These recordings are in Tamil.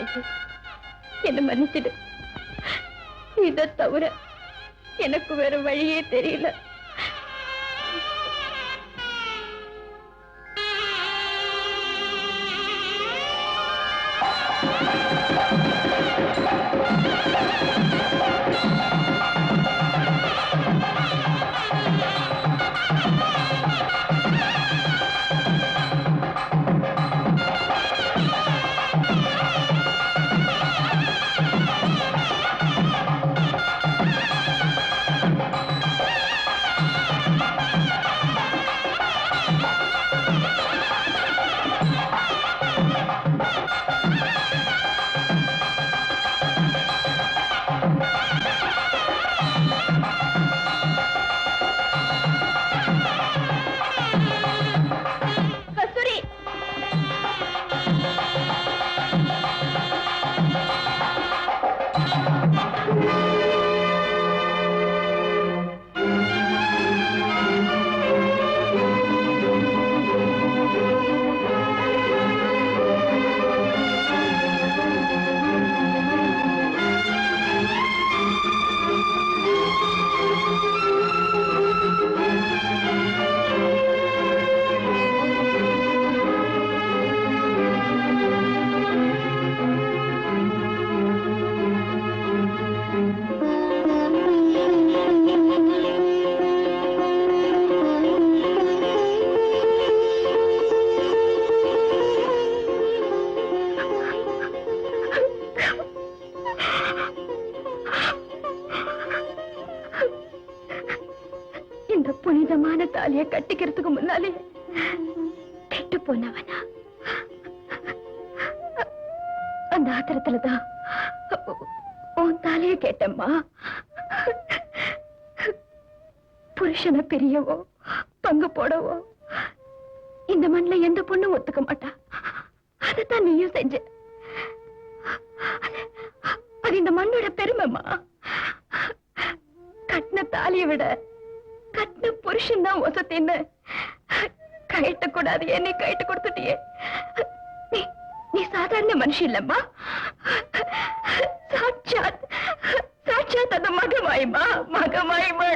முடியாது. என்ன மன்னிச்சிடு. இதை தவிர எனக்கு வேற வழியே தெரியல. இந்த புனிதமான தாலியை கட்டிக்கிறதுக்கு முன்னாலே கெட்டு போனவனா? அந்த ஆத்திரத்துலதான் உன் தாலியை கேட்டம்மா. புருஷனை பிரியவோ பங்கு போடவோ இந்த மண்ணில் எந்த பொண்ணும் ஒத்துக்க மாட்டா. அதைத்தான் நீயும் செஞ்ச. அது இந்த மண்ணோட பெருமைமா. கட்டின தாலியை விட கட்டின புருஷன் தான் ஒசத்தின்னு கயிட்டக்கூடாது. என்னை கயிட்டு கொடுத்துட்டியே. நீ சாதாரண மனுஷி இல்லம்மா. சாட்சாத் சாட்சாத் அந்த மகமாயமா மகமாயமா.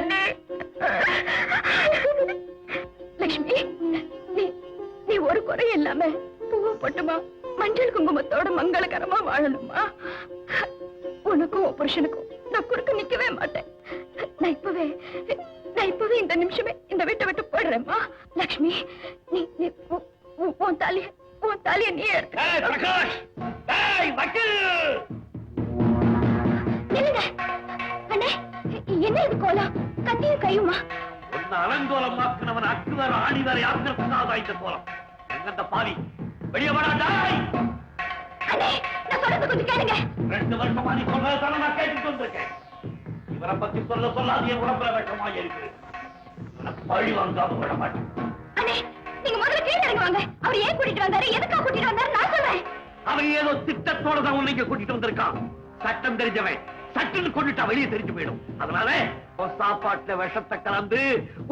லட்சுமி, நீ ஒரு குறை இல்லாம பூவை போட்டுமா மஞ்சள் குங்குமத்தோட மங்களகரமா வாழணுமா? உனக்கும் புருஷனுக்கும் நான் குறுக்க நிக்கவே மாட்டேன். நான் இப்பவே இந்த நிமிஷமே இந்த வீட்டை விட்டு போயிடுறேம்மா. லட்சுமி, நீ உன் தாலிய நீ எடுத்து. என்ன இது கோலம்? கத்தியும் கையுமா? அலங்கோலமாக்குனவன் அக்குவர் ஆணிவர் யாத்திரா இந்த கோலம். எங்க பாவி வெளியே வராதாய். நான் சொல்றது கொஞ்சம் கேளுங்க. 2 வருஷமா நீ சொல்றதான நான் கேட்டுட்டு வந்திருக்கேன். இவரை பத்தி சொல்லாது என் உடம்புல வெட்டமா இருக்கு. பழி வாங்காம விட மாட்டேன். நீங்க முதல்ல கீழே இறங்குவாங்க. அவர் ஏன் கூட்டிட்டு வந்தாரு, எதுக்காக கூட்டிட்டு வந்தாரு நான் சொல்றேன். அவன் ஏதோ திட்டத்தோட தான் உன்னை கூட்டிட்டு வந்திருக்கான். சட்டம் தெரிஞ்சவன் சட்டுன்னு கொண்டுட்டா வெளியே தெரிஞ்சு போயிடும். அதனால சாப்பாட்டுல விஷத்தை கலந்து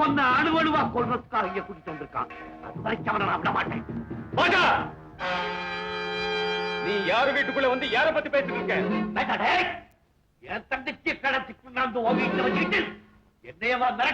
ஒன்னு அணுவணுவா கொள்றதுக்காக இங்க கூட்டிட்டு வந்திருக்கான். அது வரைக்கும் அவனை நான் விட மாட்டேன். நீ யாரு வீட்டுக்குள்ள வந்து யார பத்தி பேசிட்டு இருக்க? என் தங்கச்சி கடத்தி கொண்டாந்து வீட்டுல வச்சுக்கிட்டு என்னையவா மிரட்ட